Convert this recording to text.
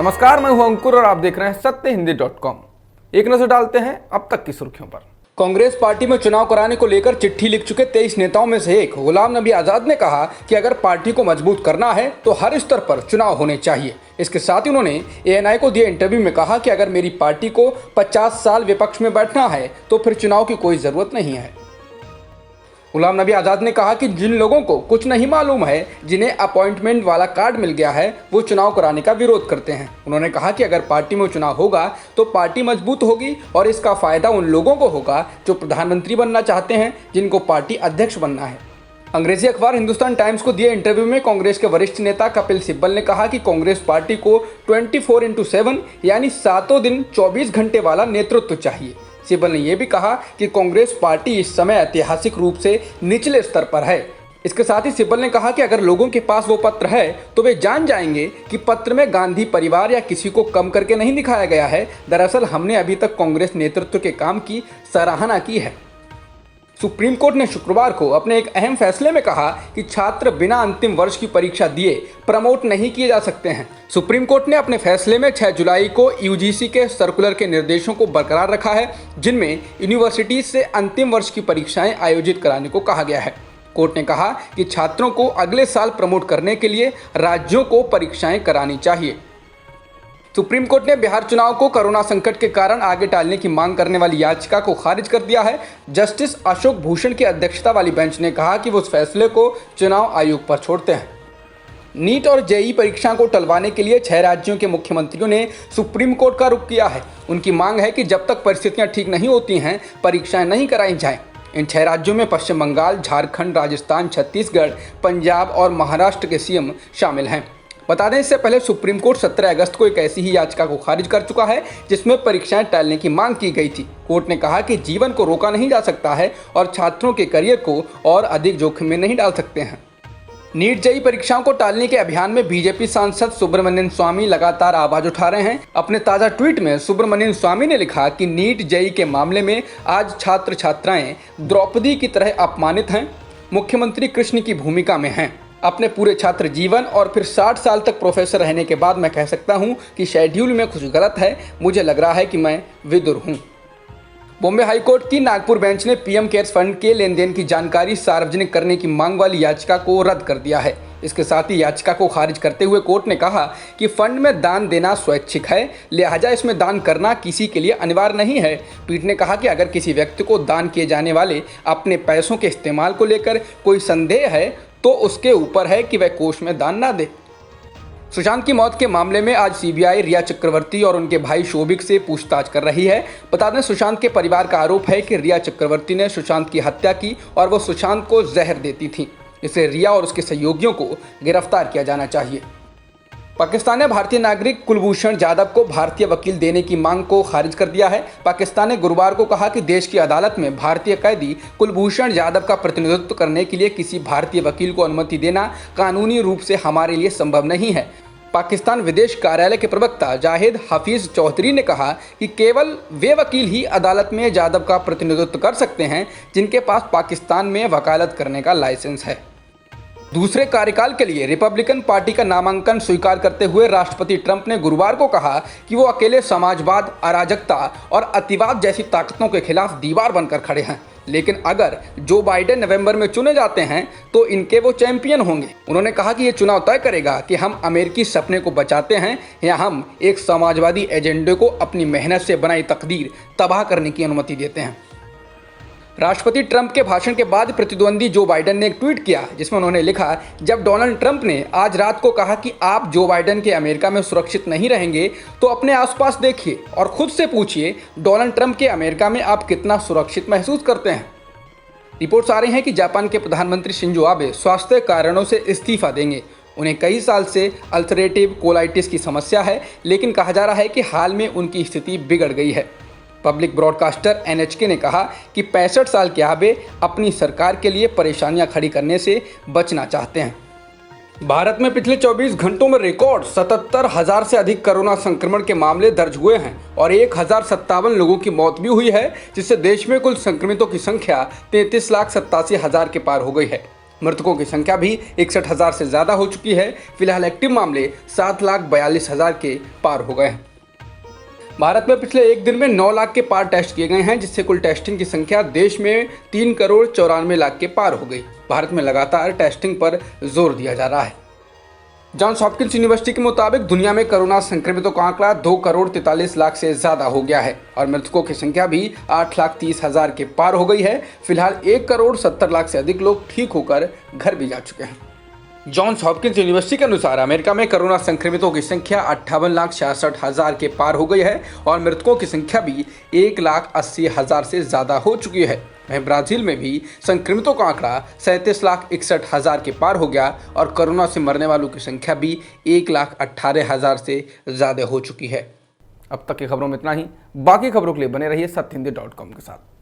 नमस्कार, मैं हूं अंकुर और आप देख रहे हैं सत्यहिंदी.com। एक नजर डालते हैं अब तक की सुर्खियों पर। कांग्रेस पार्टी में चुनाव कराने को लेकर चिट्ठी लिख चुके 23 नेताओं में से एक गुलाम नबी आजाद ने कहा कि अगर पार्टी को मजबूत करना है तो हर स्तर पर चुनाव होने चाहिए। इसके साथ ही उन्होंने ANI को दिए इंटरव्यू में कहा कि अगर मेरी पार्टी को 50 साल विपक्ष में बैठना है तो फिर चुनाव की कोई जरूरत नहीं है। गुलाम नबी आज़ाद ने कहा कि जिन लोगों को कुछ नहीं मालूम है, जिन्हें अपॉइंटमेंट वाला कार्ड मिल गया है, वो चुनाव कराने का विरोध करते हैं। उन्होंने कहा कि अगर पार्टी में चुनाव होगा तो पार्टी मजबूत होगी और इसका फायदा उन लोगों को होगा जो प्रधानमंत्री बनना चाहते हैं, जिनको पार्टी अध्यक्ष बनना है। अंग्रेजी अखबार हिंदुस्तान टाइम्स को दिए इंटरव्यू में कांग्रेस के वरिष्ठ नेता कपिल सिब्बल ने कहा कि कांग्रेस पार्टी को 24x7 यानी 7 दिन 24 घंटे वाला नेतृत्व चाहिए। सिब्बल ने यह भी कहा कि कांग्रेस पार्टी इस समय ऐतिहासिक रूप से निचले स्तर पर है। इसके साथ ही सिब्बल ने कहा कि अगर लोगों के पास वो पत्र है तो वे जान जाएंगे कि पत्र में गांधी परिवार या किसी को कम करके नहीं दिखाया गया है। दरअसल हमने अभी तक कांग्रेस नेतृत्व के काम की सराहना की है। सुप्रीम कोर्ट ने शुक्रवार को अपने एक अहम फैसले में कहा कि छात्र बिना अंतिम वर्ष की परीक्षा दिए प्रमोट नहीं किए जा सकते हैं। सुप्रीम कोर्ट ने अपने फैसले में 6 जुलाई को UGC के सर्कुलर के निर्देशों को बरकरार रखा है, जिनमें यूनिवर्सिटीज से अंतिम वर्ष की परीक्षाएं आयोजित कराने को कहा गया है। कोर्ट ने कहा कि छात्रों को अगले साल प्रमोट करने के लिए राज्यों को परीक्षाएं करानी चाहिए। सुप्रीम कोर्ट ने बिहार चुनाव को कोरोना संकट के कारण आगे टालने की मांग करने वाली याचिका को खारिज कर दिया है। जस्टिस अशोक भूषण की अध्यक्षता वाली बेंच ने कहा कि वो उस फैसले को चुनाव आयोग पर छोड़ते हैं। नीट और JEE परीक्षा को टलवाने के लिए 6 राज्यों के मुख्यमंत्रियों ने सुप्रीम कोर्ट का रुख किया है। उनकी मांग है कि जब तक परिस्थितियां ठीक नहीं होती हैं, परीक्षाएं नहीं कराई जाएं। इन 6 राज्यों में पश्चिम बंगाल, झारखंड, राजस्थान, छत्तीसगढ़, पंजाब और महाराष्ट्र के CM शामिल हैं। बता दें, इससे पहले सुप्रीम कोर्ट 17 अगस्त को एक ऐसी ही याचिका को खारिज कर चुका है जिसमें परीक्षाएं टालने की मांग की गई थी। कोर्ट ने कहा कि जीवन को रोका नहीं जा सकता है और छात्रों के करियर को और अधिक जोखिम में नहीं डाल सकते हैं। नीट JEE परीक्षाओं को टालने के अभियान में BJP सांसद सुब्रमण्यम स्वामी लगातार आवाज उठा रहे हैं। अपने ताज़ा ट्वीट में सुब्रमण्यम स्वामी ने लिखा कि नीट JEE के मामले में आज छात्र छात्राएं द्रौपदी की तरह अपमानित हैं, मुख्यमंत्री कृष्ण की भूमिका में हैं। अपने पूरे छात्र जीवन और फिर 60 साल तक प्रोफेसर रहने के बाद मैं कह सकता हूं कि शेड्यूल में कुछ गलत है। मुझे लग रहा है कि मैं विदुर हूं। बॉम्बे हाईकोर्ट की नागपुर बेंच ने PM केयर्स फंड के लेन देन की जानकारी सार्वजनिक करने की मांग वाली याचिका को रद्द कर दिया है। इसके साथ ही याचिका को खारिज करते हुए कोर्ट ने कहा कि फंड में दान देना स्वैच्छिक है, लिहाजा इसमें दान करना किसी के लिए अनिवार्य नहीं है। पीठ ने कहा कि अगर किसी व्यक्ति को दान किए जाने वाले अपने पैसों के इस्तेमाल को लेकर कोई संदेह है तो उसके ऊपर है कि वह कोष में दान ना दे। सुशांत की मौत के मामले में आज CBI रिया चक्रवर्ती और उनके भाई शोभिक से पूछताछ कर रही है। बता दें, सुशांत के परिवार का आरोप है कि रिया चक्रवर्ती ने सुशांत की हत्या की और वो सुशांत को जहर देती थी। इसे रिया और उसके सहयोगियों को गिरफ्तार किया जाना चाहिए। पाकिस्तान ने भारतीय नागरिक कुलभूषण जाधव को भारतीय वकील देने की मांग को खारिज कर दिया है। पाकिस्तान ने गुरुवार को कहा कि देश की अदालत में भारतीय कैदी कुलभूषण जाधव का प्रतिनिधित्व करने के लिए किसी भारतीय वकील को अनुमति देना कानूनी रूप से हमारे लिए संभव नहीं है। पाकिस्तान विदेश कार्यालय के प्रवक्ता जाहिद हफीज चौधरी ने कहा कि केवल वे वकील ही अदालत में जाधव का प्रतिनिधित्व कर सकते हैं जिनके पास पाकिस्तान में वकालत करने का लाइसेंस है। दूसरे कार्यकाल के लिए रिपब्लिकन पार्टी का नामांकन स्वीकार करते हुए राष्ट्रपति ट्रंप ने गुरुवार को कहा कि वो अकेले समाजवाद, अराजकता और अतिवाद जैसी ताकतों के खिलाफ दीवार बनकर खड़े हैं, लेकिन अगर जो बाइडेन नवंबर में चुने जाते हैं तो इनके वो चैंपियन होंगे। उन्होंने कहा कि ये चुनाव तय करेगा कि हम अमेरिकी सपने को बचाते हैं या हम एक समाजवादी एजेंडे को अपनी मेहनत से बनाई तकदीर तबाह करने की अनुमति देते हैं। राष्ट्रपति ट्रंप के भाषण के बाद प्रतिद्वंदी जो बाइडेन ने एक ट्वीट किया जिसमें उन्होंने लिखा, जब डोनाल्ड ट्रंप ने आज रात को कहा कि आप जो बाइडेन के अमेरिका में सुरक्षित नहीं रहेंगे तो अपने आसपास देखिए और खुद से पूछिए डोनाल्ड ट्रंप के अमेरिका में आप कितना सुरक्षित महसूस करते हैं। रिपोर्ट्स आ रही हैं कि जापान के प्रधानमंत्री शिंजो आबे स्वास्थ्य कारणों से इस्तीफा देंगे। उन्हें कई साल से अल्सरेटिव कोलाइटिस की समस्या है, लेकिन कहा जा रहा है कि हाल में उनकी स्थिति बिगड़ गई है। पब्लिक ब्रॉडकास्टर NHK ने कहा कि 65 साल के आबे अपनी सरकार के लिए परेशानियां खड़ी करने से बचना चाहते हैं। भारत में पिछले 24 घंटों में रिकॉर्ड 77,000 से अधिक कोरोना संक्रमण के मामले दर्ज हुए हैं और 1,057 लोगों की मौत भी हुई है, जिससे देश में कुल संक्रमितों की संख्या 33,87,000 के पार हो गई है। मृतकों की संख्या भी 61,000 से ज़्यादा हो चुकी है। फिलहाल एक्टिव मामले 7,42,000 के पार हो गए हैं। भारत में पिछले एक दिन में 9 लाख के पार टेस्ट किए गए हैं, जिससे कुल टेस्टिंग की संख्या देश में 3,94,00,000 के पार हो गई। भारत में लगातार टेस्टिंग पर जोर दिया जा रहा है। जॉन्स हॉपकिंस यूनिवर्सिटी के मुताबिक दुनिया में कोरोना संक्रमितों का आंकड़ा 2,43,00,000 से ज्यादा हो गया है और मृतकों की संख्या भी 8,30,000 के पार हो गई है। फिलहाल 1,70,00,000 से अधिक लोग ठीक होकर घर भी जा चुके हैं। जॉन्स हॉपकिंस यूनिवर्सिटी के अनुसार अमेरिका में कोरोना संक्रमितों की संख्या 58,66,000 के पार हो गई है और मृतकों की संख्या भी 1,80,000 से ज्यादा हो चुकी है। वहीं ब्राजील में भी संक्रमितों का आंकड़ा 37,61,000 के पार हो गया और कोरोना से मरने वालों की संख्या भी 1,18,000 से ज्यादा हो चुकी है। अब तक की खबरों में इतना ही। बाकी खबरों के लिए बने रहिए सत्यहिंदी.com के साथ।